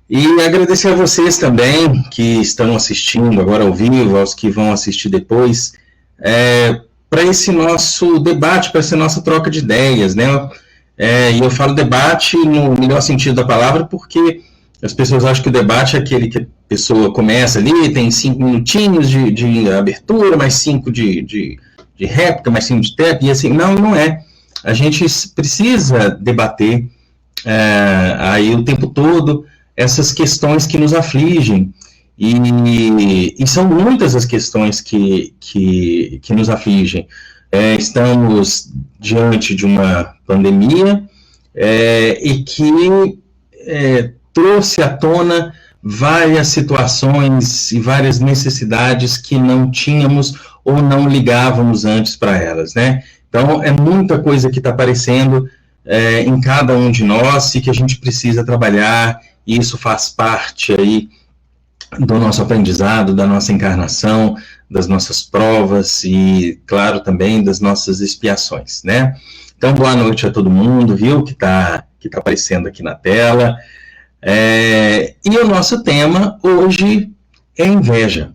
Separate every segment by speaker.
Speaker 1: E agradecer a vocês também que estão assistindo agora ao vivo, aos que vão assistir depois, para esse nosso debate, para essa nossa troca de ideias, né? E eu falo debate no melhor sentido da palavra, porque as pessoas acham que o debate é aquele que a pessoa começa ali, tem 5 minutinhos de abertura, mais 5 de réplica, mais 5 de tempo, e assim, não é. A gente precisa debater aí o tempo todo essas questões que nos afligem, e são muitas as questões que nos afligem. Estamos diante de uma pandemia e que trouxe à tona várias situações e várias necessidades que não tínhamos ou não ligávamos antes para elas, né? Então, é muita coisa que está aparecendo em cada um de nós e que a gente precisa trabalhar, e isso faz parte aí do nosso aprendizado, da nossa encarnação, das nossas provas e, claro, também das nossas expiações, né? Então, boa noite a todo mundo, viu, que tá aparecendo aqui na tela. E o nosso tema hoje é inveja.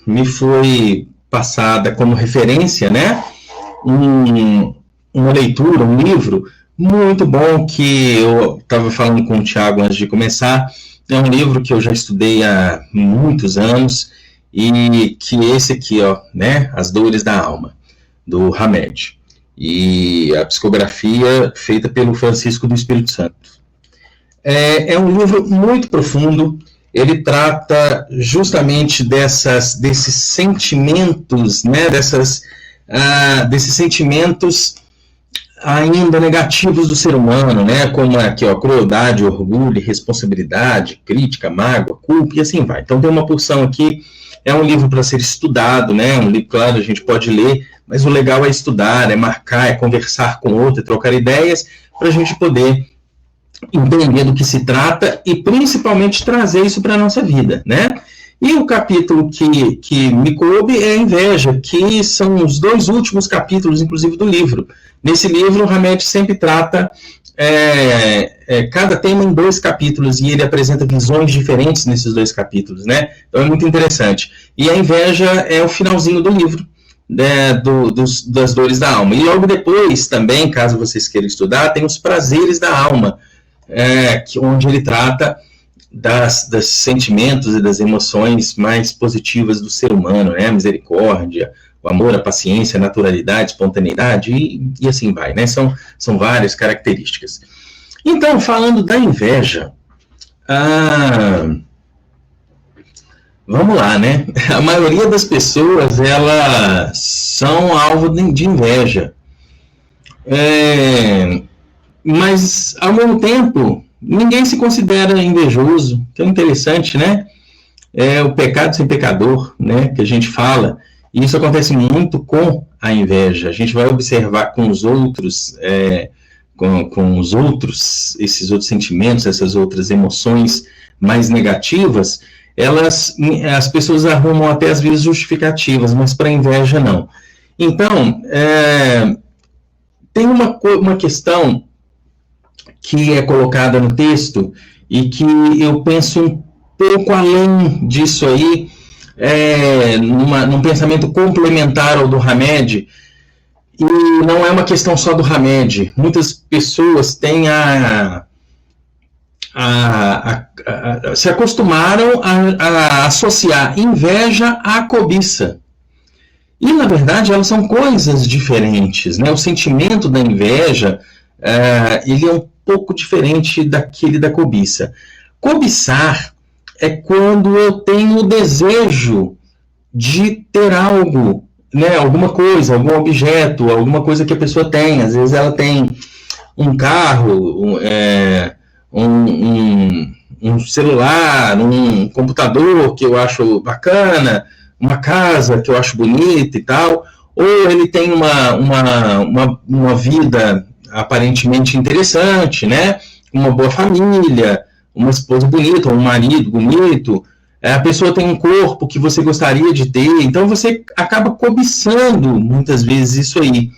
Speaker 1: Me foi passada como referência, né, uma leitura, um livro muito bom que eu estava falando com o Thiago antes de começar. É um livro que eu já estudei há muitos anos, e que esse aqui, né, As Dores da Alma, do Hamed, e a psicografia feita pelo Francisco do Espírito Santo. É um livro muito profundo. Ele trata justamente desses sentimentos, né, desses sentimentos ainda negativos do ser humano, né, como aqui, crueldade, orgulho, responsabilidade, crítica, mágoa, culpa, e assim vai. Então tem uma porção aqui, é um livro para ser estudado, né, um livro, claro, a gente pode ler, mas o legal é estudar, é marcar, é conversar com outro, é trocar ideias, para a gente poder entender do que se trata e principalmente trazer isso para a nossa vida, né? E o capítulo que me coube é a inveja, que são os 2 últimos capítulos, inclusive, do livro. Nesse livro, o Hamed sempre trata cada tema em 2 capítulos, e ele apresenta visões diferentes nesses 2 capítulos, né? Então é muito interessante. E a inveja é o finalzinho do livro, né, das dores da alma. E logo depois, também, caso vocês queiram estudar, tem os prazeres da alma, onde ele trata dos sentimentos e das emoções mais positivas do ser humano, né? A misericórdia, o amor, a paciência, a naturalidade, a espontaneidade, e assim vai, né? São várias características. Então, falando da inveja, vamos lá, né? A maioria das pessoas, elas são alvo de inveja. Mas, ao mesmo tempo, ninguém se considera invejoso. Então, interessante, né? É o pecado sem pecador, né? Que a gente fala. E isso acontece muito com a inveja. A gente vai observar com os outros, com os outros, esses outros sentimentos, essas outras emoções mais negativas, as pessoas arrumam até às vezes justificativas, mas para a inveja não. Então, tem uma questão que é colocada no texto e que eu penso um pouco além disso aí, num pensamento complementar ao do Hamed, e não é uma questão só do Hamed. Muitas pessoas têm se acostumaram a associar inveja à cobiça. E, na verdade, elas são coisas diferentes, né? O sentimento da inveja, ele é um pouco diferente daquele da cobiça. Cobiçar é quando eu tenho o desejo de ter algo, né? Alguma coisa, algum objeto, alguma coisa que a pessoa tem. Às vezes ela tem um carro, um celular, um computador que eu acho bacana, uma casa que eu acho bonita e tal, ou ele tem uma vida aparentemente interessante, né? Uma boa família, uma esposa bonita, um marido bonito, a pessoa tem um corpo que você gostaria de ter, então você acaba cobiçando muitas vezes isso aí.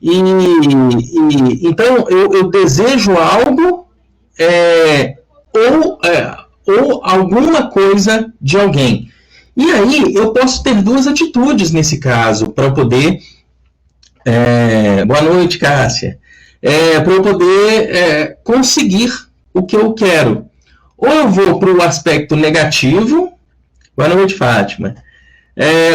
Speaker 1: Então, eu desejo algo ou alguma coisa de alguém. E aí, eu posso ter duas atitudes nesse caso, para eu poder... boa noite, Cássia. Para eu poder conseguir o que eu quero. Ou eu vou para o aspecto negativo... Boa noite, Fátima.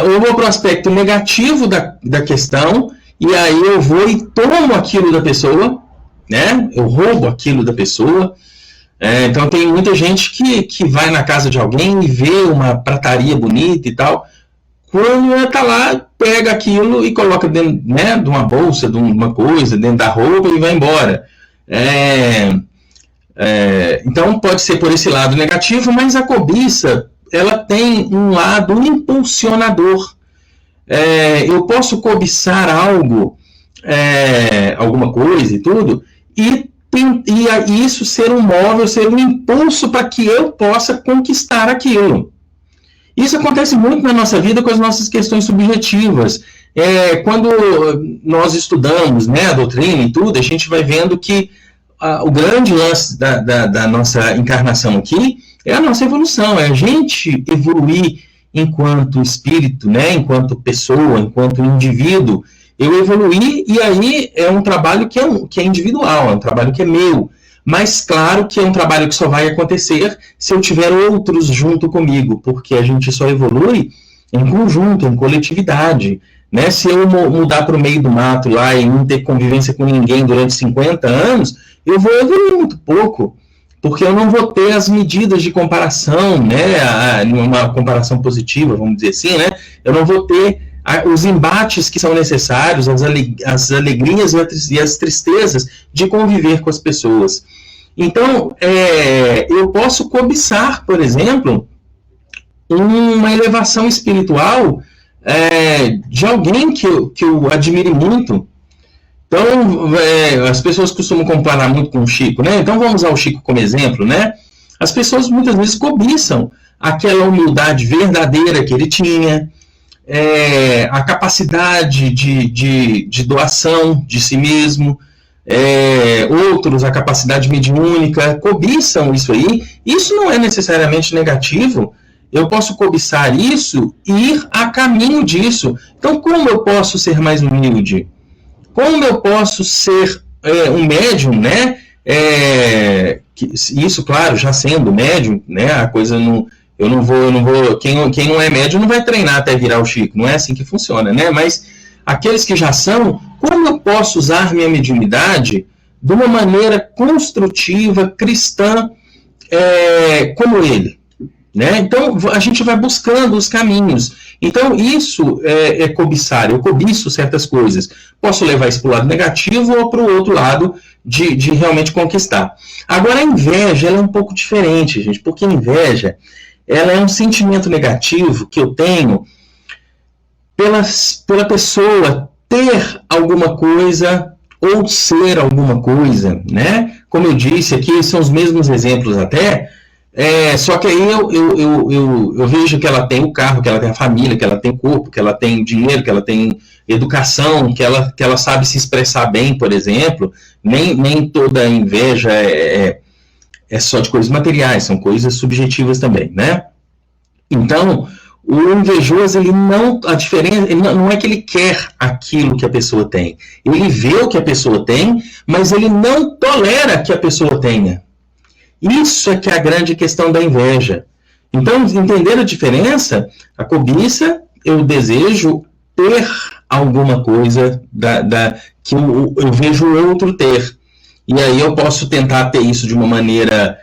Speaker 1: Ou eu vou para o aspecto negativo da questão, e aí eu vou e tomo aquilo da pessoa, né? Eu roubo aquilo da pessoa. Então tem muita gente que vai na casa de alguém e vê uma prataria bonita e tal. Quando ela tá lá, pega aquilo e coloca dentro, né, de uma bolsa, de uma coisa, dentro da roupa e vai embora. Então pode ser por esse lado negativo, mas a cobiça, ela tem um lado impulsionador. Eu posso cobiçar algo, alguma coisa e tudo, e isso ser um móvel, ser um impulso para que eu possa conquistar aquilo. Isso acontece muito na nossa vida com as nossas questões subjetivas. Quando nós estudamos, né, a doutrina e tudo, a gente vai vendo que o grande lance da nossa encarnação aqui é a nossa evolução, é a gente evoluir enquanto espírito, né, enquanto pessoa, enquanto indivíduo. Eu evoluir, e aí é um trabalho que é individual, é um trabalho que é meu. Mas claro que é um trabalho que só vai acontecer se eu tiver outros junto comigo, porque a gente só evolui em conjunto, em coletividade. Né? Se eu mudar para o meio do mato lá e não ter convivência com ninguém durante 50 anos, eu vou evoluir muito pouco, porque eu não vou ter as medidas de comparação, né? Uma comparação positiva, vamos dizer assim, né? Eu não vou ter os embates que são necessários, as alegrias e as tristezas de conviver com as pessoas. Então, eu posso cobiçar, por exemplo, uma elevação espiritual de alguém que eu admire muito. Então, as pessoas costumam comparar muito com o Chico, né? Então, vamos usar o Chico como exemplo, né? As pessoas muitas vezes cobiçam aquela humildade verdadeira que ele tinha, a capacidade de doação de si mesmo, outros a capacidade mediúnica, cobiçam isso aí. Isso não é necessariamente negativo. Eu posso cobiçar isso e ir a caminho disso. Então, como eu posso ser mais humilde? Como eu posso ser um médium, né? Isso, claro, já sendo médium, né? A coisa não... Eu não vou. Quem não é médium não vai treinar até virar o Chico. Não é assim que funciona, né? Mas aqueles que já são, como eu posso usar minha mediunidade de uma maneira construtiva, cristã, como ele? Né? Então, a gente vai buscando os caminhos. Então, isso é cobiçar. Eu cobiço certas coisas. Posso levar isso para o lado negativo ou para o outro lado de realmente conquistar. Agora, a inveja ela é um pouco diferente, gente, porque a inveja ela é um sentimento negativo que eu tenho pela pessoa ter alguma coisa ou ser alguma coisa, né? Como eu disse aqui, são os mesmos exemplos até, só que aí eu vejo que ela tem o carro, que ela tem a família, que ela tem o corpo, que ela tem dinheiro, que ela tem educação, que ela sabe se expressar bem, por exemplo. Nem toda inveja é só de coisas materiais, são coisas subjetivas também, né? Então, o invejoso, a diferença, ele não é que ele quer aquilo que a pessoa tem. Ele vê o que a pessoa tem, mas ele não tolera que a pessoa tenha. Isso é que é a grande questão da inveja. Então, entender a diferença, a cobiça, eu desejo ter alguma coisa que eu vejo o outro ter. E aí eu posso tentar ter isso de uma maneira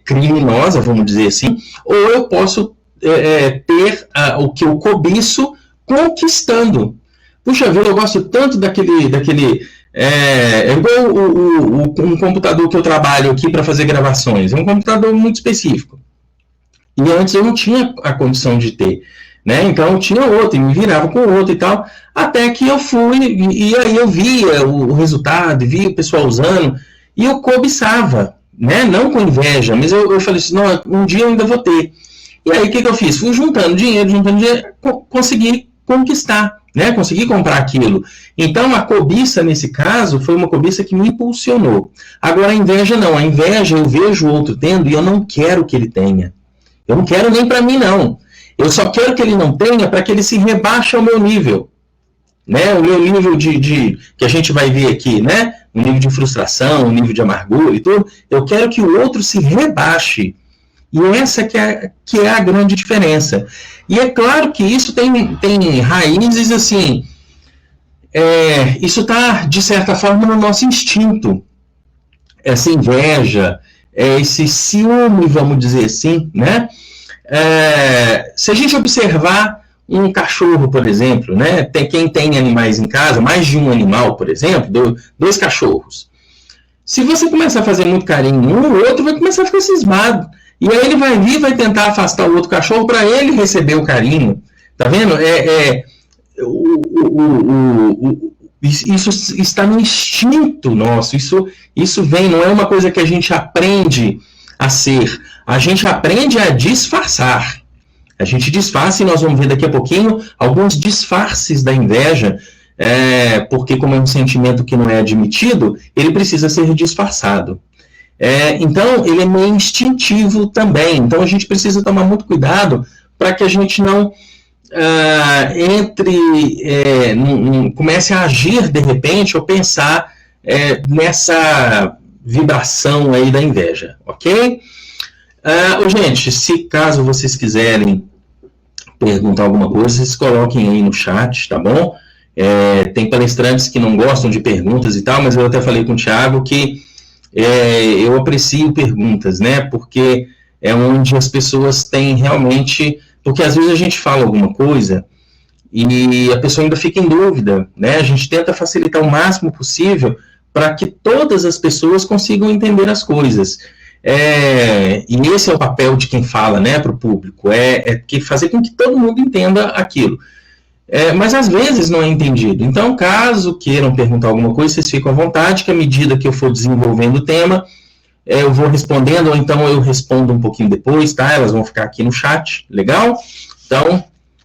Speaker 1: criminosa, vamos dizer assim, ou eu posso ter o que eu cobiço conquistando. Puxa vida, eu gosto tanto daquele igual um computador que eu trabalho aqui para fazer gravações. É um computador muito específico. E antes eu não tinha a condição de ter. Né? Então eu tinha outro, e me virava com outro e tal, até que eu fui, e aí eu via o resultado, via o pessoal usando, e eu cobiçava, né? Não com inveja, mas eu falei assim, não, um dia eu ainda vou ter. E aí o que eu fiz? Fui juntando dinheiro, consegui conquistar, né? Consegui comprar aquilo. Então, a cobiça, nesse caso, foi uma cobiça que me impulsionou. Agora, a inveja não. A inveja, eu vejo o outro tendo e eu não quero que ele tenha. Eu não quero nem para mim, não. Eu só quero que ele não tenha para que ele se rebaixe ao meu nível. Né? O meu nível que a gente vai ver aqui, né? O nível de frustração, o nível de amargura e tudo. Eu quero que o outro se rebaixe. E essa que é a grande diferença. E é claro que isso tem raízes assim. Isso está, de certa forma, no nosso instinto. Essa inveja, esse ciúme, vamos dizer assim, né? Se a gente observar um cachorro, por exemplo, né? Quem tem animais em casa, mais de um animal, por exemplo, 2 cachorros. Se você começar a fazer muito carinho em um, o outro vai começar a ficar cismado. E aí ele vai vir, vai tentar afastar o outro cachorro para ele receber o carinho. Tá vendo? Isso está no instinto nosso. Isso vem, não é uma coisa que a gente aprende a ser. A gente aprende a disfarçar. A gente disfarça e nós vamos ver daqui a pouquinho alguns disfarces da inveja, porque como é um sentimento que não é admitido, ele precisa ser disfarçado. Então, ele é meio instintivo também. Então, a gente precisa tomar muito cuidado para que a gente não comece a agir de repente ou pensar nessa vibração aí da inveja, ok? Gente, se caso vocês quiserem perguntar alguma coisa, vocês coloquem aí no chat, tá bom? Tem palestrantes que não gostam de perguntas e tal, mas eu até falei com o Thiago que eu aprecio perguntas, né? Porque é onde as pessoas têm realmente... Porque às vezes a gente fala alguma coisa e a pessoa ainda fica em dúvida, né? A gente tenta facilitar o máximo possível para que todas as pessoas consigam entender as coisas. E esse é o papel de quem fala, né, para o público, fazer com que todo mundo entenda aquilo. Mas às vezes não é entendido. Então, caso queiram perguntar alguma coisa, vocês ficam à vontade, que à medida que eu for desenvolvendo o tema, eu vou respondendo, ou então eu respondo um pouquinho depois, tá? Elas vão ficar aqui no chat, legal? Então,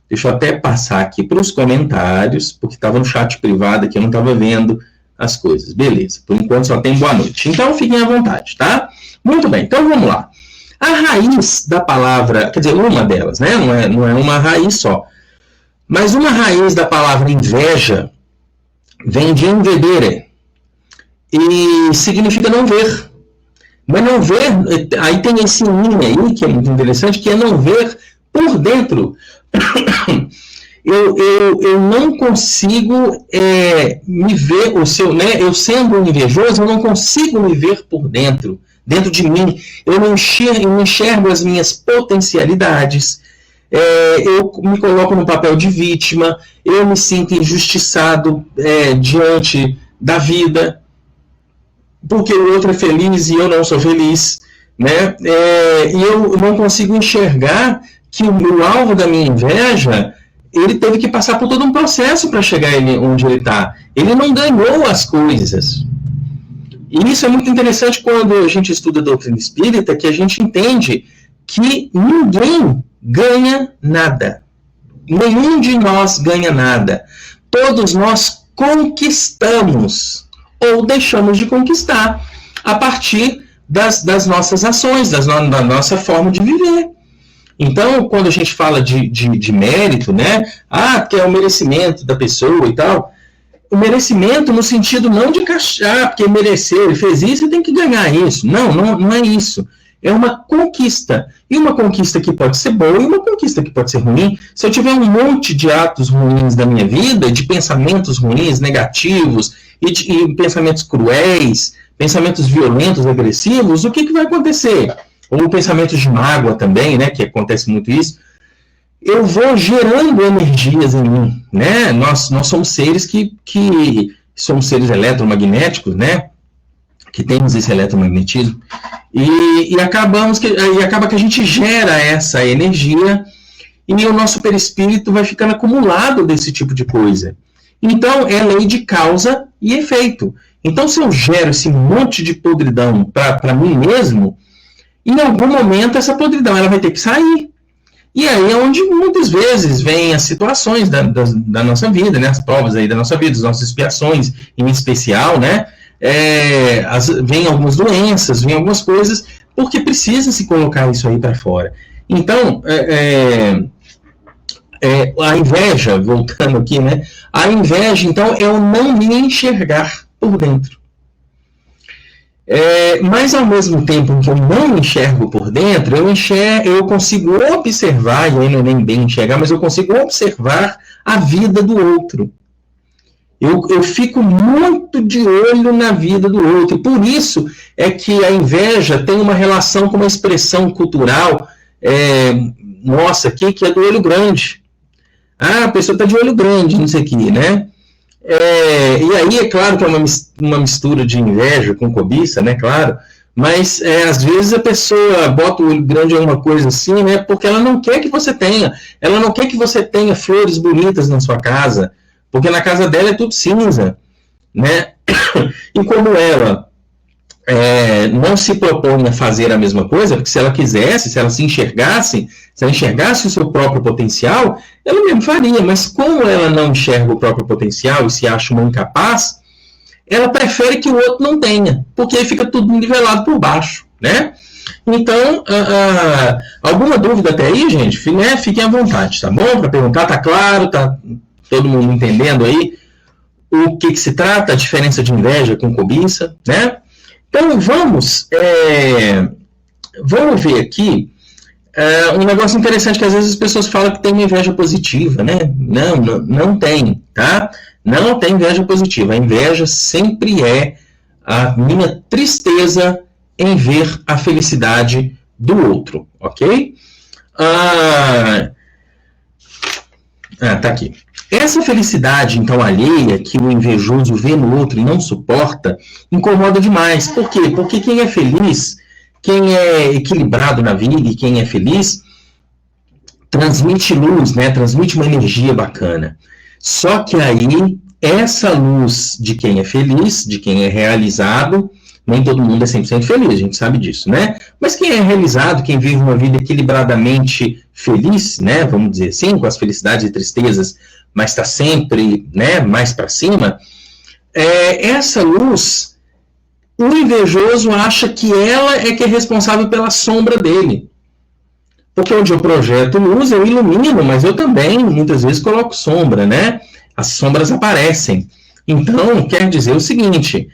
Speaker 1: deixa eu até passar aqui para os comentários, porque estava no chat privado aqui, eu não estava vendo as coisas. Beleza, por enquanto só tem boa noite. Então, fiquem à vontade, tá? Muito bem, então vamos lá. A raiz da palavra, quer dizer, uma delas, né? Não é uma raiz só. Mas uma raiz da palavra inveja vem de invedere e significa não ver. Mas não ver, aí tem esse in aí, que é muito interessante, que é não ver por dentro. Eu não consigo me ver, eu sendo um invejoso, eu não consigo me ver por dentro de mim. Eu não enxergo as minhas potencialidades. Eu me coloco no papel de vítima, eu me sinto injustiçado diante da vida, porque o outro é feliz e eu não sou feliz, né? E eu não consigo enxergar que o alvo da minha inveja, ele teve que passar por todo um processo para chegar onde ele está. Ele não ganhou as coisas. E isso é muito interessante quando a gente estuda a doutrina espírita, que a gente entende que ninguém ganha nada. Nenhum de nós ganha nada. Todos nós conquistamos ou deixamos de conquistar a partir das nossas ações, da nossa forma de viver. Então, quando a gente fala de mérito, né? Que é o merecimento da pessoa e tal. O merecimento no sentido não de porque mereceu, ele fez isso e tem que ganhar isso. Não é isso. É uma conquista. E uma conquista que pode ser boa e uma conquista que pode ser ruim. Se eu tiver um monte de atos ruins da minha vida, de pensamentos ruins, negativos, e pensamentos cruéis, pensamentos violentos, agressivos, o que vai acontecer? Ou pensamentos de mágoa também, né, que acontece muito isso. Eu vou gerando energias em mim, né? Nós somos seres que somos seres eletromagnéticos, né? Que temos esse eletromagnetismo. E acaba que a gente gera essa energia e o nosso perispírito vai ficando acumulado desse tipo de coisa. Então, é lei de causa e efeito. Então, se eu gero esse monte de podridão para mim mesmo, em algum momento essa podridão ela vai ter que sair. E aí é onde muitas vezes vêm as situações da nossa vida, né? As provas aí da nossa vida, as nossas expiações, em especial, né? Vêm algumas doenças, vêm algumas coisas, porque precisa se colocar isso aí para fora. Então, a inveja, voltando aqui, né? A inveja, então, é o não me enxergar por dentro. Mas ao mesmo tempo que eu não enxergo por dentro, eu consigo observar, e aí não é nem bem enxergar, mas eu consigo observar a vida do outro. Eu fico muito de olho na vida do outro. E por isso é que a inveja tem uma relação com uma expressão cultural, nossa, que é do olho grande. Ah, a pessoa está de olho grande, não sei o que, né? E aí é claro que é uma mistura de inveja com cobiça, né, claro, mas às vezes a pessoa bota o olho grande em alguma coisa assim, né, porque ela não quer que você tenha flores bonitas na sua casa, porque na casa dela é tudo cinza, né, e como ela não se propõe a fazer a mesma coisa, porque se ela quisesse, se ela enxergasse o seu próprio potencial, ela mesmo faria, mas como ela não enxerga o próprio potencial e se acha uma incapaz, ela prefere que o outro não tenha, porque aí fica tudo nivelado por baixo, né? Então, alguma dúvida até aí, gente? Né? Fiquem à vontade, tá bom? Para perguntar, tá claro, tá todo mundo entendendo aí o que se trata, a diferença de inveja com cobiça, né? Então, vamos ver aqui um negócio interessante que às vezes as pessoas falam que tem uma inveja positiva, né? Não tem, tá? Não tem inveja positiva. A inveja sempre é a minha tristeza em ver a felicidade do outro, ok? Tá aqui. Essa felicidade, então, alheia, que o invejoso vê no outro e não suporta, incomoda demais. Por quê? Porque quem é feliz, quem é equilibrado na vida e quem é feliz, transmite luz, né? Transmite uma energia bacana. Só que aí, essa luz de quem é feliz, de quem é realizado, nem todo mundo é 100% feliz, a gente sabe disso, né? Mas quem é realizado, quem vive uma vida equilibradamente feliz, né? Vamos dizer assim, com as felicidades e tristezas, mas está sempre, né, mais para cima, essa luz, o invejoso acha que ela é que é responsável pela sombra dele. Porque onde eu projeto luz, eu ilumino, mas eu também, muitas vezes, coloco sombra, né? As sombras aparecem. Então, quer dizer o seguinte,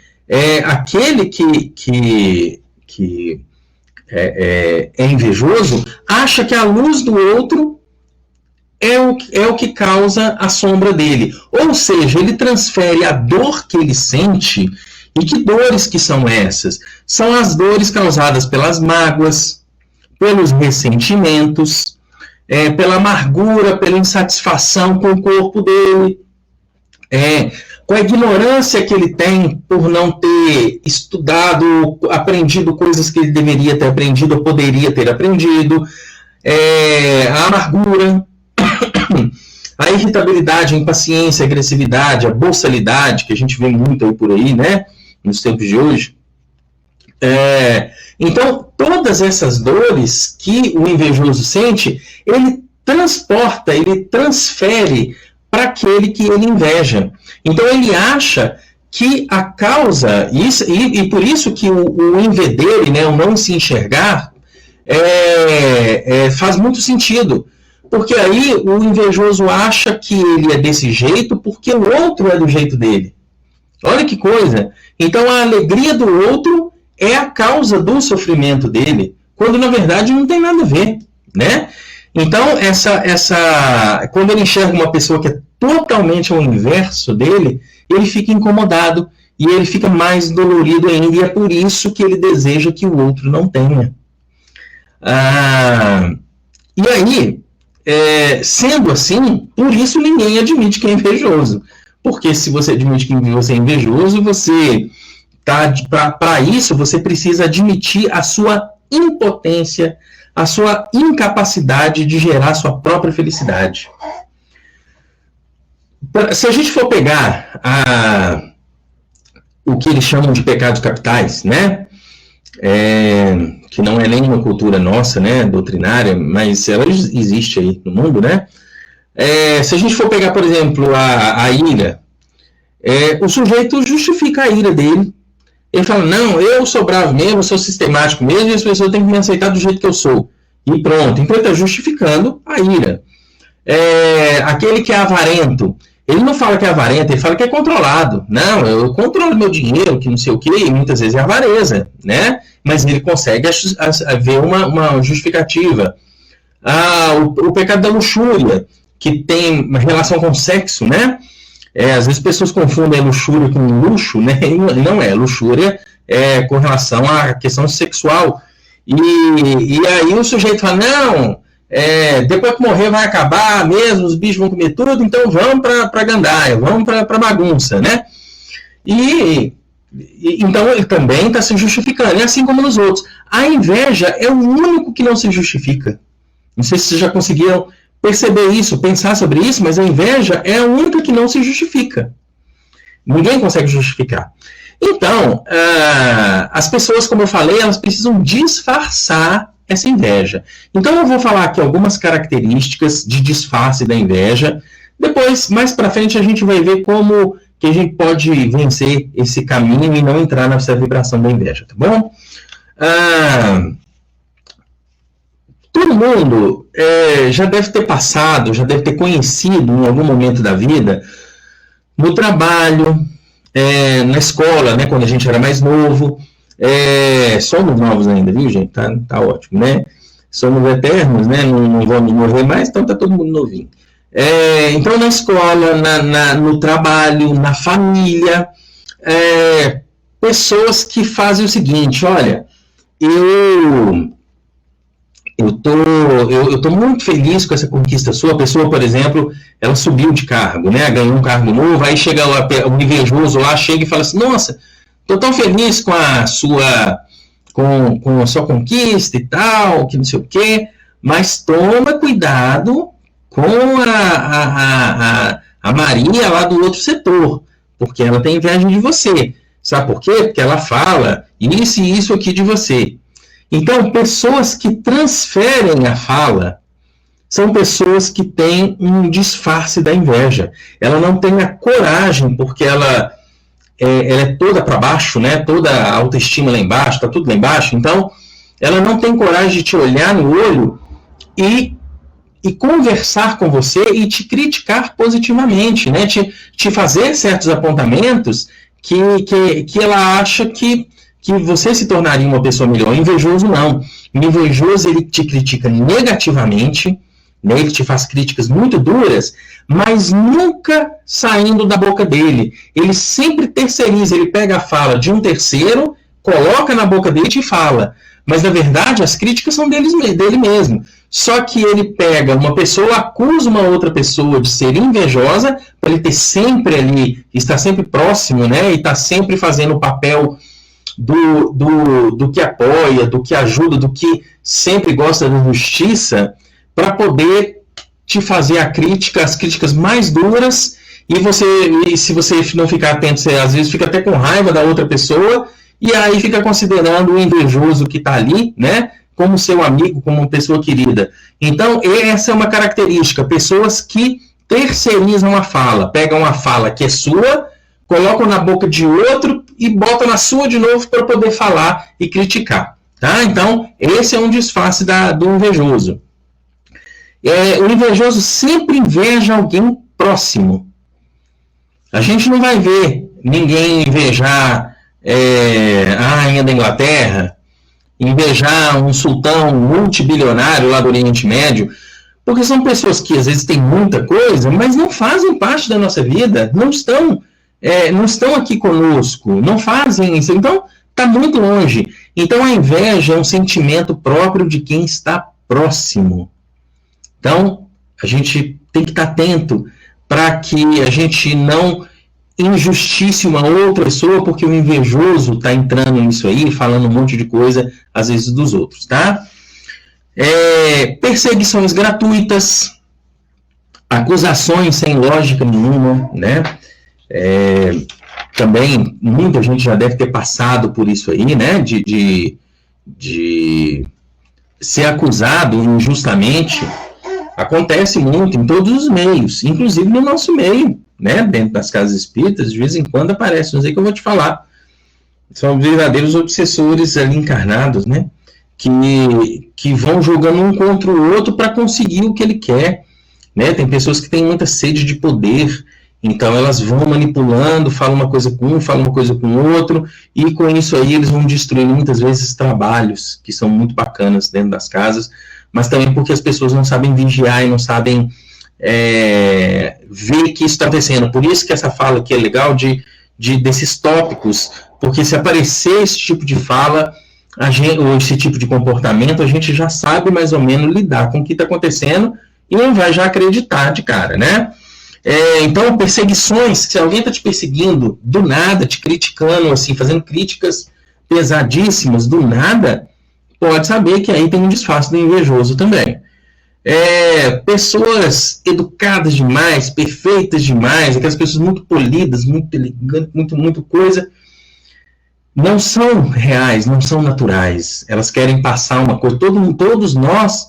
Speaker 1: aquele que é invejoso acha que a luz do outro é o que causa a sombra dele. Ou seja, ele transfere a dor que ele sente. E que dores que são essas? São as dores causadas pelas mágoas, pelos ressentimentos, pela amargura, pela insatisfação com o corpo dele, com a ignorância que ele tem por não ter estudado, aprendido coisas que ele deveria ter aprendido ou poderia ter aprendido, a amargura, a irritabilidade, a impaciência, a agressividade, a boçalidade, que a gente vê muito aí por aí, né, nos tempos de hoje. Então, todas essas dores que o invejoso sente, ele transporta, ele transfere para aquele que ele inveja. Então, ele acha que a causa, e por isso que o invedeiro, né, o não se enxergar, faz muito sentido. Porque aí o invejoso acha que ele é desse jeito porque o outro é do jeito dele. Olha que coisa. Então a alegria do outro é a causa do sofrimento dele, quando na verdade não tem nada a ver, né? Então quando ele enxerga uma pessoa que é totalmente ao inverso dele, ele fica incomodado e ele fica mais dolorido ainda, e é por isso que ele deseja que o outro não tenha. E aí, sendo assim, por isso ninguém admite que é invejoso. Porque se você admite que você é invejoso, para isso você precisa admitir a sua impotência, a sua incapacidade de gerar a sua própria felicidade. Se a gente for pegar o que eles chamam de pecados capitais, né? que não é nenhuma cultura nossa, né, doutrinária, mas ela existe aí no mundo, né? Se a gente for pegar, por exemplo, a ira, o sujeito justifica a ira dele. Ele fala, não, eu sou bravo mesmo, eu sou sistemático mesmo, e as pessoas têm que me aceitar do jeito que eu sou. E pronto. Então ele está justificando a ira. Aquele que é avarento, ele não fala que é avarento, ele fala que é controlado. Não, eu controlo meu dinheiro, que não sei o quê, e muitas vezes é avareza, né? Mas ele consegue ver uma justificativa. O pecado da luxúria, que tem relação com sexo, né? Às vezes pessoas confundem luxúria com luxo, né? E não é. Luxúria com relação à questão sexual. E aí o sujeito fala, não, depois que morrer vai acabar mesmo, os bichos vão comer tudo, então vamos para gandaia, vamos para bagunça, né? Então ele também está se justificando, assim como nos outros. A inveja é o único que não se justifica. Não sei se vocês já conseguiram perceber isso, pensar sobre isso, mas a inveja é a única que não se justifica. Ninguém consegue justificar. Então, as pessoas, como eu falei, elas precisam disfarçar essa inveja. Então, eu vou falar aqui algumas características de disfarce da inveja. Depois, mais para frente, a gente vai ver como que a gente pode vencer esse caminho e não entrar nessa vibração da inveja, tá bom? Todo mundo já deve ter passado, já deve ter conhecido em algum momento da vida, no trabalho, na escola, né, quando a gente era mais novo. Somos novos ainda, viu, gente? Tá ótimo, né? Somos eternos, né? Não vamos morrer mais, então tá todo mundo novinho. Então, na escola, no trabalho, na família, pessoas que fazem o seguinte, olha, eu tô muito feliz com essa conquista sua. A pessoa, por exemplo, ela subiu de cargo, né? Ganhou um cargo novo, aí chega lá, o invejoso lá, chega e fala assim, nossa, tô tão feliz com a sua conquista e tal, que não sei o quê, mas toma cuidado com a Maria lá do outro setor, porque ela tem inveja de você. Sabe por quê? Porque ela fala isso e isso aqui de você. Então, pessoas que transferem a fala são pessoas que têm um disfarce da inveja. Ela não tem a coragem, porque ela é toda para baixo, né? Toda a autoestima lá embaixo, está tudo lá embaixo. Então, ela não tem coragem de te olhar no olho e conversar com você e te criticar positivamente, né? Te fazer certos apontamentos que ela acha que você se tornaria uma pessoa melhor. Invejoso não. O invejoso, ele te critica negativamente, né? Ele te faz críticas muito duras, mas nunca saindo da boca dele. Ele sempre terceiriza, ele pega a fala de um terceiro, coloca na boca dele e te fala. Mas, na verdade, as críticas são dele mesmo. Só que ele pega uma pessoa, acusa uma outra pessoa de ser invejosa, para ele ter sempre ali, estar sempre próximo, né? E estar sempre fazendo o papel do que apoia, do que ajuda, do que sempre gosta da justiça, para poder te fazer as críticas mais duras, e se você não ficar atento, você às vezes fica até com raiva da outra pessoa, e aí fica considerando o invejoso que está ali, né, como seu amigo, como uma pessoa querida. Então, essa é uma característica, pessoas que terceirizam a fala, pegam a fala que é sua, colocam na boca de outro e botam na sua de novo para poder falar e criticar. Tá? Então, esse é um disfarce do invejoso. O invejoso sempre inveja alguém próximo. A gente não vai ver ninguém invejar a rainha da Inglaterra, invejar um sultão multibilionário lá do Oriente Médio, porque são pessoas que às vezes têm muita coisa, mas não fazem parte da nossa vida, não estão aqui conosco, não fazem isso, então está muito longe. Então a inveja é um sentimento próprio de quem está próximo. Então a gente tem que estar atento para que a gente não injustice uma outra pessoa, porque o invejoso está entrando nisso aí, falando um monte de coisa, às vezes, dos outros, tá? Perseguições gratuitas, acusações sem lógica nenhuma, né? Também, muita gente já deve ter passado por isso aí, né? De de ser acusado injustamente acontece muito em todos os meios, inclusive no nosso meio, né? Dentro das casas espíritas, de vez em quando aparece, não sei o que eu vou te falar. São verdadeiros obsessores ali encarnados, né? Que vão jogando um contra o outro para conseguir o que ele quer, né? Tem pessoas que têm muita sede de poder, então elas vão manipulando, falam uma coisa com um, falam uma coisa com o outro, e com isso aí eles vão destruindo muitas vezes trabalhos que são muito bacanas dentro das casas, mas também porque as pessoas não sabem vigiar e não sabem ver que isso está acontecendo. Por isso que essa fala aqui é legal desses tópicos, porque se aparecer esse tipo de fala, ou esse tipo de comportamento, a gente já sabe mais ou menos lidar com o que está acontecendo e não vai já acreditar de cara, né? Então, perseguições, se alguém está te perseguindo do nada, te criticando, assim, fazendo críticas pesadíssimas do nada, pode saber que aí tem um disfarce do invejoso também. Pessoas educadas demais, perfeitas demais, aquelas pessoas muito polidas, muito elegantes, muito coisa, não são reais, não são naturais. Elas querem passar uma coisa. Todos nós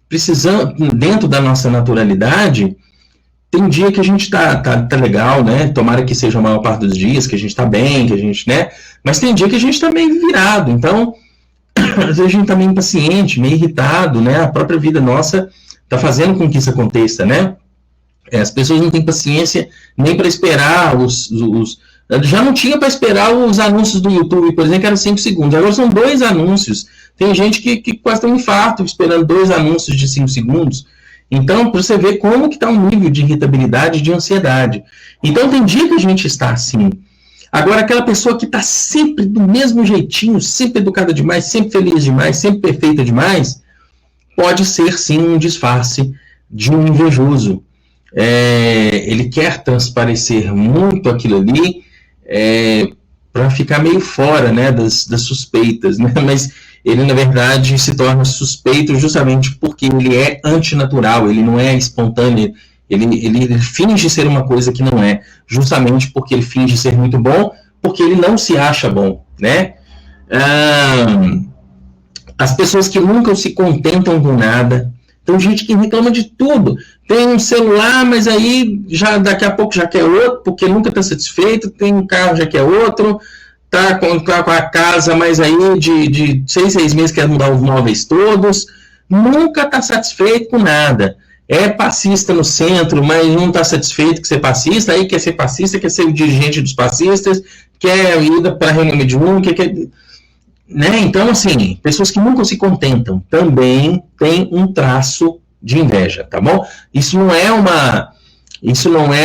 Speaker 1: precisamos, dentro da nossa naturalidade, tem dia que a gente tá legal, né? Tomara que seja a maior parte dos dias, que a gente tá bem, que a gente, né? Mas tem dia que a gente tá meio virado. Então, às vezes a gente tá meio impaciente, meio irritado, né? A própria vida nossa tá fazendo com que isso aconteça, né? As pessoas não têm paciência nem para esperar já não tinha para esperar os anúncios do YouTube, por exemplo, que eram 5 segundos. Agora são 2 anúncios. Tem gente que quase tem um infarto esperando 2 anúncios de 5 segundos. Então, para você ver como que está o nível de irritabilidade e de ansiedade. Então, tem dia que a gente está assim. Agora, aquela pessoa que está sempre do mesmo jeitinho, sempre educada demais, sempre feliz demais, sempre perfeita demais, pode ser, sim, um disfarce de um invejoso. Ele quer transparecer muito aquilo ali para ficar meio fora, né, das suspeitas, né? Mas ele, na verdade, se torna suspeito justamente porque ele é antinatural, ele não é espontâneo, ele finge ser uma coisa que não é, justamente porque ele finge ser muito bom, porque ele não se acha bom, né? As pessoas que nunca se contentam com nada, tem gente que reclama de tudo, tem um celular, mas aí já daqui a pouco já quer outro, porque nunca está satisfeito, tem um carro, já quer outro, tá com a casa, mas aí de 6 meses quer mudar os móveis todos, nunca está satisfeito com nada. É passista no centro, mas não está satisfeito com ser passista, aí quer ser passista, quer ser o dirigente dos passistas, quer ir para a reunião mediúnica, né? Então, assim, pessoas que nunca se contentam também têm um traço de inveja, tá bom? Isso não é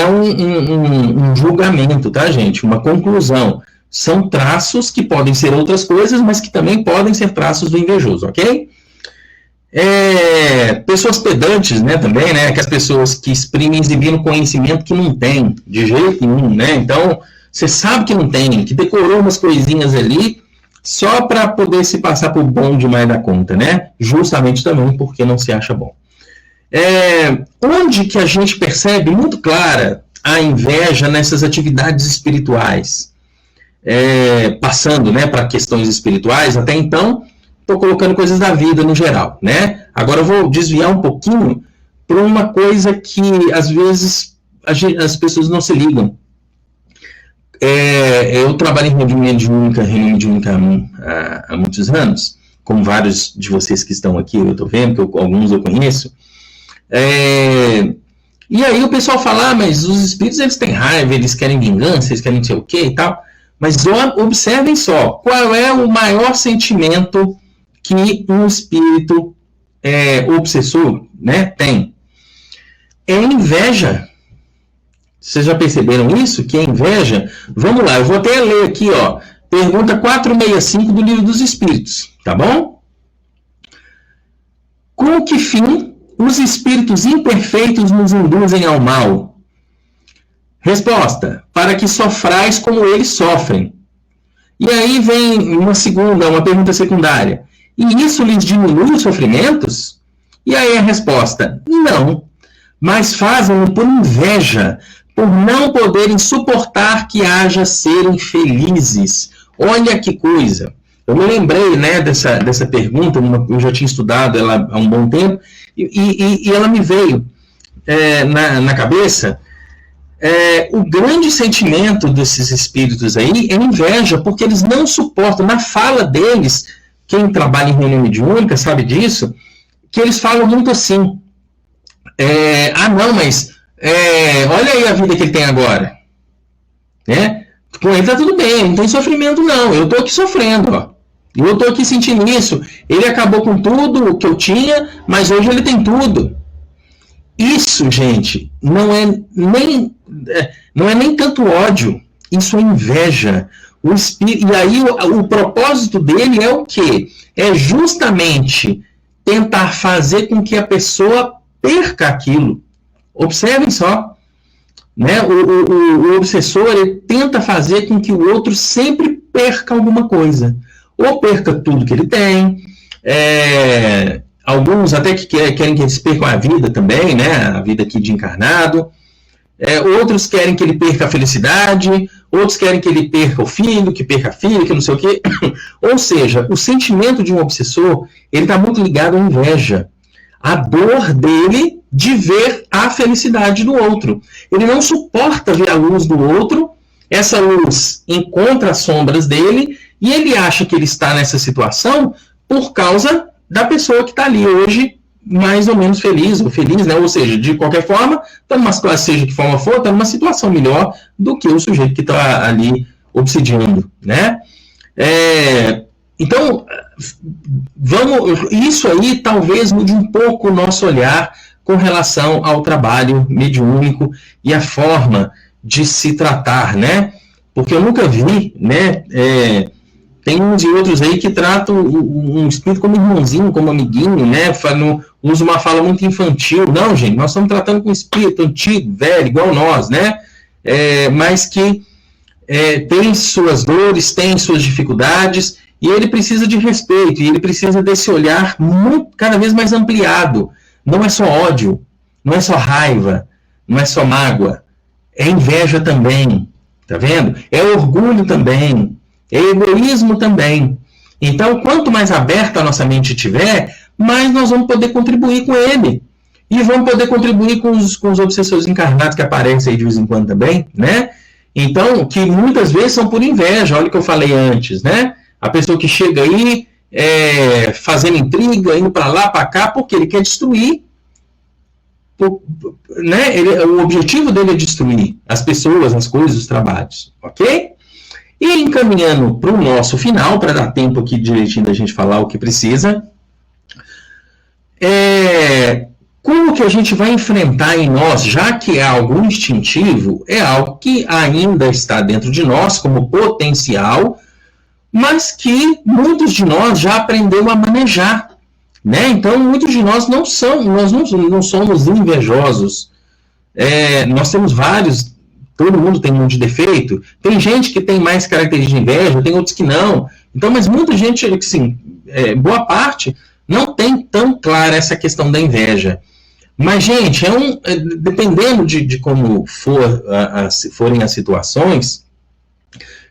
Speaker 1: um julgamento, tá, gente? Uma conclusão. São traços que podem ser outras coisas, mas que também podem ser traços do invejoso, ok? Pessoas pedantes, né, também, né? Que as pessoas que exibindo conhecimento que não tem, de jeito nenhum, né? Então, você sabe que não tem, que decorou umas coisinhas ali, só para poder se passar por bom demais da conta, né? Justamente também porque não se acha bom. Onde que a gente percebe muito clara a inveja nessas atividades espirituais? Passando, né, para questões espirituais, até então, estou colocando coisas da vida no geral, né? Agora eu vou desviar um pouquinho para uma coisa que, às vezes, as pessoas não se ligam. Eu trabalho em reunião mediúnica há muitos anos, como vários de vocês que estão aqui, eu estou vendo, que alguns eu conheço. E aí o pessoal fala, mas os espíritos eles têm raiva, eles querem vingança, eles querem não sei o que e tal. Mas observem só, qual é o maior sentimento que um espírito obsessor, né, tem? É inveja. Vocês já perceberam isso? Que é inveja? Vamos lá, eu vou até ler aqui, ó, pergunta 465 do Livro dos Espíritos, tá bom? Com que fim os espíritos imperfeitos nos induzem ao mal? Resposta: para que sofrais como eles sofrem. E aí vem uma pergunta secundária. E isso lhes diminui os sofrimentos? E aí a resposta: não, mas fazem-no por inveja, por não poderem suportar que haja serem felizes. Olha que coisa. Eu me lembrei, né, dessa pergunta, eu já tinha estudado ela há um bom tempo, e ela me veio na cabeça. O grande sentimento desses espíritos aí é inveja, porque eles não suportam, na fala deles, quem trabalha em reunião mediúnica sabe disso, que eles falam muito assim, não, mas olha aí a vida que ele tem agora, né? Com ele tá tudo bem, não tem sofrimento não, eu tô aqui sofrendo, ó. Eu tô aqui sentindo isso, ele acabou com tudo que eu tinha, mas hoje ele tem tudo. Isso, gente, não é nem tanto ódio, isso é inveja. E aí o propósito dele é o quê? É justamente tentar fazer com que a pessoa perca aquilo. Observem só, né? O obsessor, ele tenta fazer com que o outro sempre perca alguma coisa. Ou perca tudo que ele tem, alguns até que querem que eles percam a vida também, né? A vida aqui de encarnado. Outros querem que ele perca a felicidade, outros querem que ele perca o filho, que perca a filha, que não sei o quê. Ou seja, o sentimento de um obsessor, ele está muito ligado à inveja. A dor dele de ver a felicidade do outro. Ele não suporta ver a luz do outro, essa luz encontra as sombras dele, e ele acha que ele está nessa situação por causa da pessoa que está ali hoje, mais ou menos feliz, né? Ou seja, de qualquer forma, está numa situação, seja de que forma for, está numa situação melhor do que o sujeito que está ali obsidiando, né? Então, isso aí talvez mude um pouco o nosso olhar com relação ao trabalho mediúnico e a forma de se tratar, né? Porque eu nunca vi, né? Tem uns e outros aí que tratam um espírito como irmãozinho, como amiguinho, né? Usa uma fala muito infantil. Não, gente, nós estamos tratando com um espírito antigo, velho, igual nós, né? Mas que tem suas dores, tem suas dificuldades, e ele precisa de respeito, e ele precisa desse olhar cada vez mais ampliado. Não é só ódio, não é só raiva, não é só mágoa, é inveja também, tá vendo? É orgulho também, é egoísmo também. Então, quanto mais aberta a nossa mente tiver, mais nós vamos poder contribuir com ele. E vamos poder contribuir com os obsessores encarnados que aparecem aí de vez em quando também, né? Então, que muitas vezes são por inveja, olha o que eu falei antes, né? A pessoa que chega aí fazendo intriga, indo para lá, para cá, porque ele quer destruir. Né? O objetivo dele é destruir as pessoas, as coisas, os trabalhos, ok? E encaminhando para o nosso final, para dar tempo aqui direitinho da gente falar o que precisa, como que a gente vai enfrentar em nós, já que é algo instintivo, é algo que ainda está dentro de nós como potencial, mas que muitos de nós já aprenderam a manejar, né? Então, muitos de nós não somos invejosos. Nós temos vários, todo mundo tem um monte de defeito. Tem gente que tem mais características de inveja, tem outros que não. Então, mas muita gente, assim, boa parte, não tem tão clara essa questão da inveja. Mas, gente, dependendo de como forem as situações,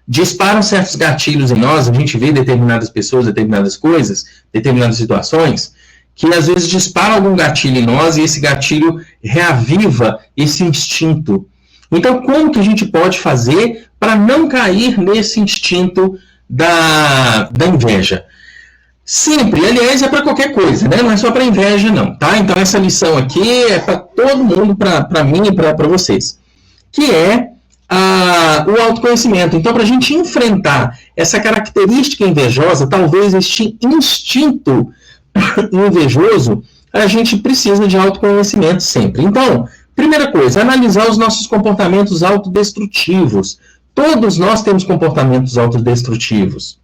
Speaker 1: disparam certos gatilhos em nós, a gente vê determinadas pessoas, determinadas coisas, determinadas situações, que às vezes disparam algum gatilho em nós e esse gatilho reaviva esse instinto. Então, como que a gente pode fazer para não cair nesse instinto da inveja? Sempre, aliás, é para qualquer coisa, né? Não é só para inveja, não, tá? Então, essa lição aqui é para todo mundo, para mim e para vocês, que é o autoconhecimento. Então, para a gente enfrentar essa característica invejosa, talvez este instinto invejoso, a gente precisa de autoconhecimento sempre. Então, primeira coisa, analisar os nossos comportamentos autodestrutivos. Todos nós temos comportamentos autodestrutivos.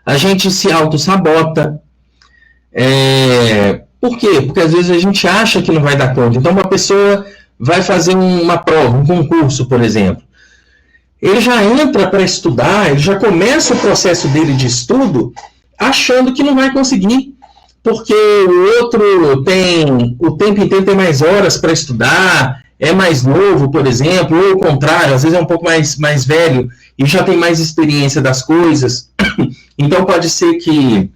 Speaker 1: A gente se auto-sabota. Por quê? Porque às vezes a gente acha que não vai dar conta. Então, uma pessoa vai fazer uma prova, um concurso, por exemplo. Ele já entra para estudar, ele já começa o processo dele de estudo achando que não vai conseguir, porque o outro tem o tempo inteiro tem mais horas para estudar, é mais novo, por exemplo, ou o contrário, às vezes é um pouco mais velho e já tem mais experiência das coisas, então pode ser que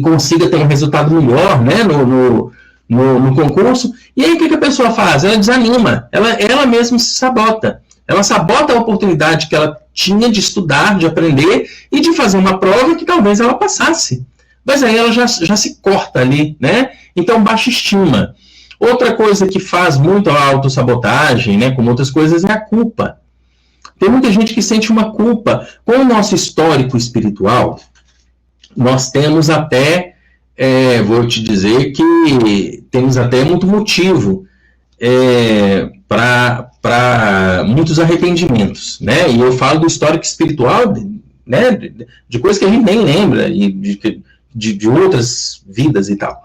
Speaker 1: consiga ter um resultado melhor, né, no concurso. E aí o que a pessoa faz? Ela desanima, ela mesma se sabota. Ela sabota a oportunidade que ela tinha de estudar, de aprender e de fazer uma prova que talvez ela passasse. Mas aí ela já se corta ali, né? Então, baixa estima. Outra coisa que faz muito a autossabotagem, né, como outras coisas, é a culpa. Tem muita gente que sente uma culpa. Com o nosso histórico espiritual, nós temos até, vou te dizer que temos até muito motivo para muitos arrependimentos, né? E eu falo do histórico espiritual, né, de coisas que a gente nem lembra, e de outras vidas e tal.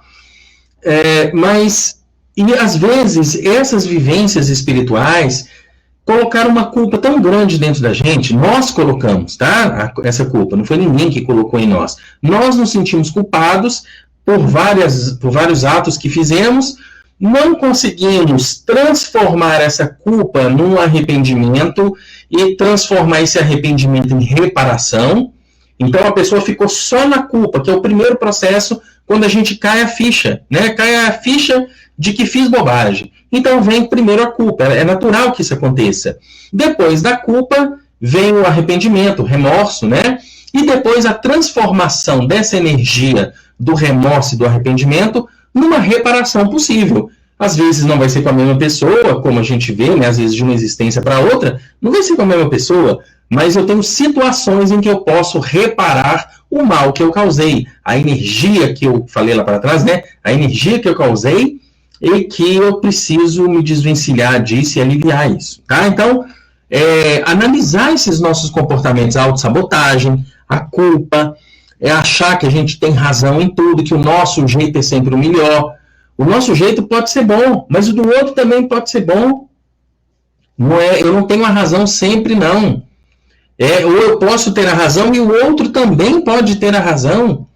Speaker 1: E às vezes, essas vivências espirituais colocaram uma culpa tão grande dentro da gente, nós colocamos, tá? Essa culpa, não foi ninguém que colocou em nós. Nós nos sentimos culpados por vários atos que fizemos, não conseguimos transformar essa culpa num arrependimento e transformar esse arrependimento em reparação. Então a pessoa ficou só na culpa, que é o primeiro processo quando a gente cai a ficha, né? Cai a ficha de que fiz bobagem. Então vem primeiro a culpa, é natural que isso aconteça. Depois da culpa vem o arrependimento, o remorso, né? E depois a transformação dessa energia do remorso e do arrependimento numa reparação possível. Às vezes não vai ser com a mesma pessoa, como a gente vê, né? Às vezes de uma existência para outra, não vai ser com a mesma pessoa, mas eu tenho situações em que eu posso reparar o mal que eu causei, a energia que eu falei lá para trás, né? A energia que eu causei e que eu preciso me desvencilhar disso e aliviar isso, tá? Então, analisar esses nossos comportamentos, a autossabotagem, a culpa, achar que a gente tem razão em tudo, que o nosso jeito é sempre o melhor. O nosso jeito pode ser bom, mas o do outro também pode ser bom. Eu não tenho a razão sempre, não. Ou eu posso ter a razão e o outro também pode ter a razão.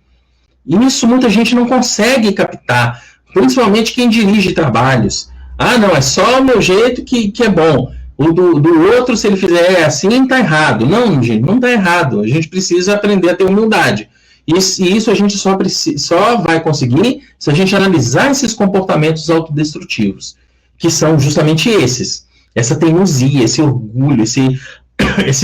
Speaker 1: Isso muita gente não consegue captar, principalmente quem dirige trabalhos. Ah, não, é só o meu jeito que é bom. O do outro, se ele fizer assim, está errado. Não, gente, não está errado. A gente precisa aprender a ter humildade. E isso a gente só vai conseguir se a gente analisar esses comportamentos autodestrutivos, que são justamente esses. Essa teimosia, esse orgulho, esse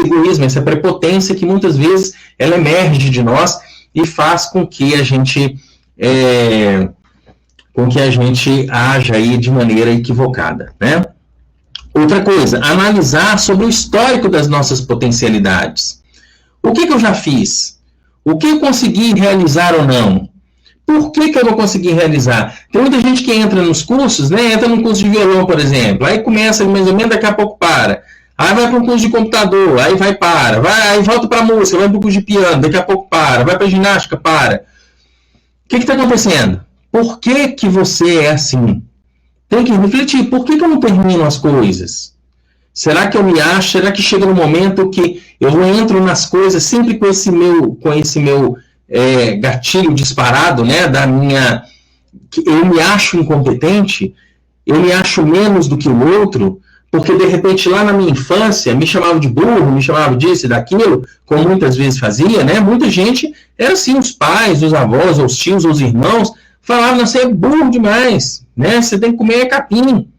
Speaker 1: egoísmo, essa prepotência que muitas vezes ela emerge de nós e faz com que a gente haja aí de maneira equivocada, né? Outra coisa, analisar sobre o histórico das nossas potencialidades. O que eu já fiz? O que eu consegui realizar ou não? Por que eu não consegui realizar? Tem muita gente que entra nos cursos, né? Entra num curso de violão, por exemplo, aí começa mais ou menos, daqui a pouco para. Aí vai para um curso de computador, aí aí volta para a música, vai para o curso de piano, daqui a pouco para, vai para a ginástica, para. O que está acontecendo? Por que você é assim? Tem que refletir, por que eu não termino as coisas? Será que eu me acho? Será que chega no momento que eu entro nas coisas sempre com esse meu gatilho disparado, né? Que eu me acho incompetente, eu me acho menos do que o outro, porque de repente lá na minha infância me chamava de burro, me chamava disso e daquilo, como muitas vezes fazia, né? Muita gente era assim, os pais, os avós, os tios, os irmãos, falavam, você é burro demais, né? Você tem que comer capim.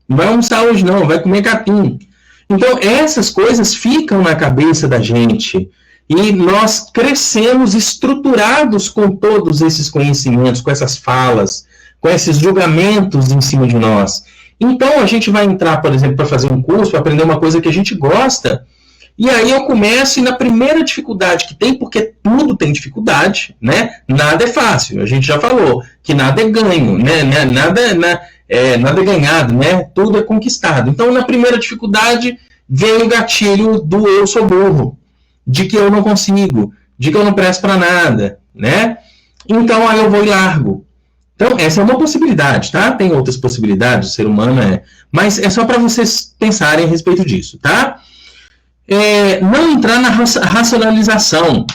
Speaker 1: Não vai almoçar hoje não, vai comer capim. Então, essas coisas ficam na cabeça da gente e nós crescemos estruturados com todos esses conhecimentos, com essas falas, com esses julgamentos em cima de nós. Então, a gente vai entrar, por exemplo, para fazer um curso, para aprender uma coisa que a gente gosta, e aí eu começo e na primeira dificuldade que tem, porque tudo tem dificuldade, né? Nada é fácil, a gente já falou que nada é ganho, né? Nada é ganhado, né? Tudo é conquistado. Então, na primeira dificuldade, vem o gatilho do eu sou burro, de que eu não consigo, de que eu não presto para nada, né? Então, aí eu vou e largo. Então, essa é uma possibilidade, tá? Tem outras possibilidades, o ser humano mas é só para vocês pensarem a respeito disso, tá? Não entrar na racionalização,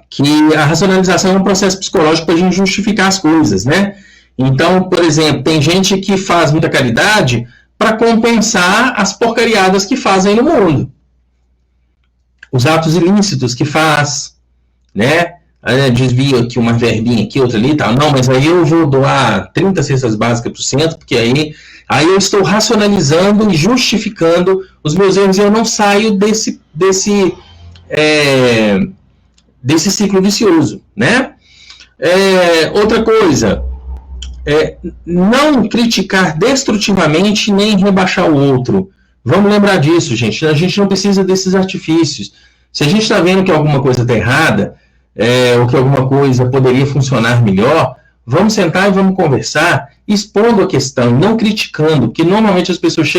Speaker 1: que a racionalização é um processo psicológico para a gente justificar as coisas, né? Então, por exemplo, tem gente que faz muita caridade para compensar as porcariadas que fazem no mundo. Os atos ilícitos que faz, né? Desvia aqui uma verbinha aqui, outra ali e tal. Não, mas aí eu vou doar 30 cestas básicas para o centro, porque aí eu estou racionalizando e justificando os meus erros e eu não saio desse ciclo vicioso, né? Outra coisa, não criticar destrutivamente nem rebaixar o outro. Vamos lembrar disso, gente. A gente não precisa desses artifícios. Se a gente está vendo que alguma coisa está errada, ou que alguma coisa poderia funcionar melhor, vamos sentar e vamos conversar, expondo a questão, não criticando, porque normalmente as pessoas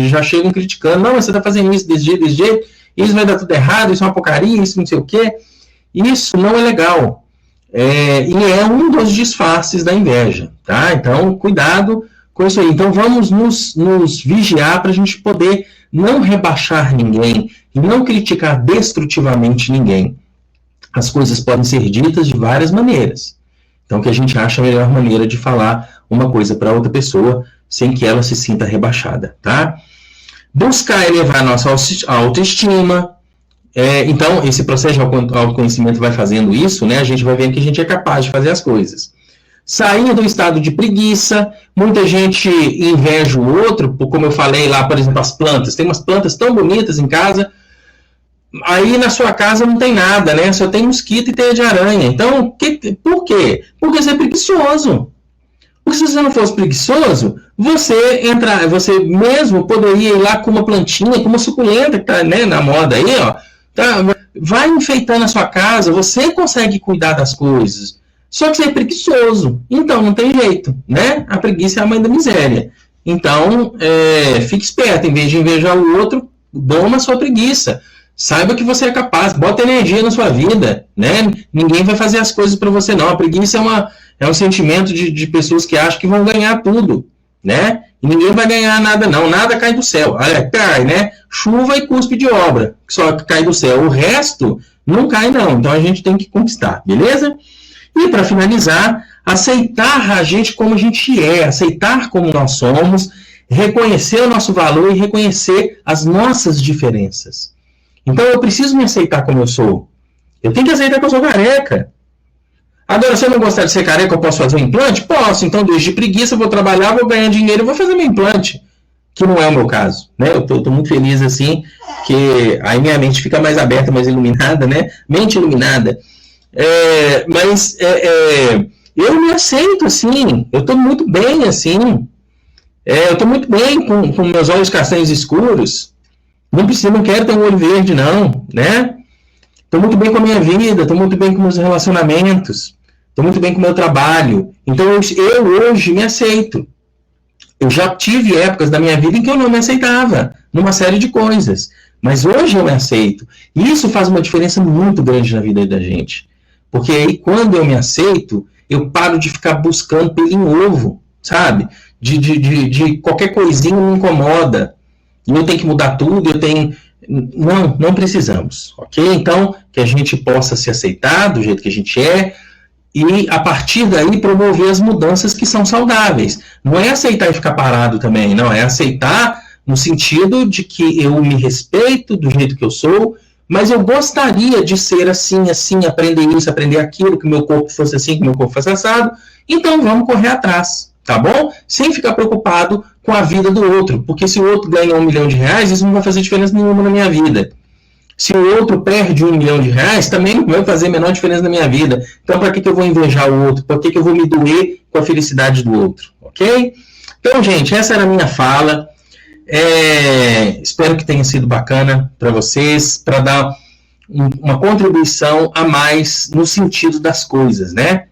Speaker 1: já chegam criticando, não, mas você está fazendo isso desse jeito, isso vai dar tudo errado, isso é uma porcaria, isso não sei o quê. Isso não é legal. E é um dos disfarces da inveja, tá? Então, cuidado com isso aí. Então, vamos nos vigiar para a gente poder não rebaixar ninguém e não criticar destrutivamente ninguém. As coisas podem ser ditas de várias maneiras. Então, que a gente acha a melhor maneira de falar uma coisa para outra pessoa sem que ela se sinta rebaixada, tá? Buscar elevar a nossa autoestima. Então, esse processo de autoconhecimento vai fazendo isso, né? A gente vai vendo que a gente é capaz de fazer as coisas. Sair do estado de preguiça. Muita gente inveja o outro, como eu falei lá, por exemplo, as plantas. Tem umas plantas tão bonitas em casa, aí na sua casa não tem nada, né? Só tem mosquito e teia de aranha. Então, por quê? Porque você é preguiçoso. Porque se você não fosse preguiçoso, você mesmo poderia ir lá com uma plantinha, com uma suculenta que está, né, na moda aí, ó. Tá, vai enfeitando a sua casa, você consegue cuidar das coisas. Só que você é preguiçoso. Então, não tem jeito, né? A preguiça é a mãe da miséria. Então, fique esperto. Em vez de invejar o outro, doma a sua preguiça. Saiba que você é capaz. Bota energia na sua vida, né? Ninguém vai fazer as coisas para você, não. A preguiça é um sentimento de pessoas que acham que vão ganhar tudo, né? E ninguém vai ganhar nada, não. Nada cai do céu. Olha, cai, né? Chuva e cuspe de obra, que só cai do céu. O resto não cai, não. Então a gente tem que conquistar, beleza? E para finalizar, aceitar a gente como a gente é, aceitar como nós somos, reconhecer o nosso valor e reconhecer as nossas diferenças. Então eu preciso me aceitar como eu sou. Eu tenho que aceitar que eu sou careca. Agora, se eu não gostar de ser careca, eu posso fazer um implante? Posso. Então, desde preguiça, eu vou trabalhar, vou ganhar dinheiro e vou fazer meu implante. Que não é o meu caso, né? Eu tô muito feliz, assim, que aí minha mente fica mais aberta, mais iluminada, né? Mente iluminada. Eu me aceito, assim. Eu tô muito bem, assim. Eu tô muito bem com meus olhos castanhos escuros. Não quero ter um olho verde, não, né? Estou muito bem com a minha vida, estou muito bem com meus relacionamentos, estou muito bem com o meu trabalho. Então, eu hoje me aceito. Eu já tive épocas da minha vida em que eu não me aceitava, numa série de coisas. Mas hoje eu me aceito. E isso faz uma diferença muito grande na vida da gente. Porque aí, quando eu me aceito, eu paro de ficar buscando pelo em ovo, sabe? De qualquer coisinha me incomoda. E eu tenho que mudar tudo, não precisamos, ok? Então, que a gente possa se aceitar do jeito que a gente é e, a partir daí, promover as mudanças que são saudáveis. Não é aceitar e ficar parado também, não. É aceitar no sentido de que eu me respeito do jeito que eu sou, mas eu gostaria de ser assim, aprender isso, aprender aquilo, que o meu corpo fosse assim, que o meu corpo fosse assado. Então, vamos correr atrás, tá bom? Sem ficar preocupado com a vida do outro, porque se o outro ganha R$1 milhão, isso não vai fazer diferença nenhuma na minha vida. Se o outro perde R$1 milhão, também não vai fazer a menor diferença na minha vida. Então, para que eu vou invejar o outro? Para que eu vou me doer com a felicidade do outro? Ok? Então, gente, essa era a minha fala. Espero que tenha sido bacana para vocês, para dar uma contribuição a mais no sentido das coisas, né?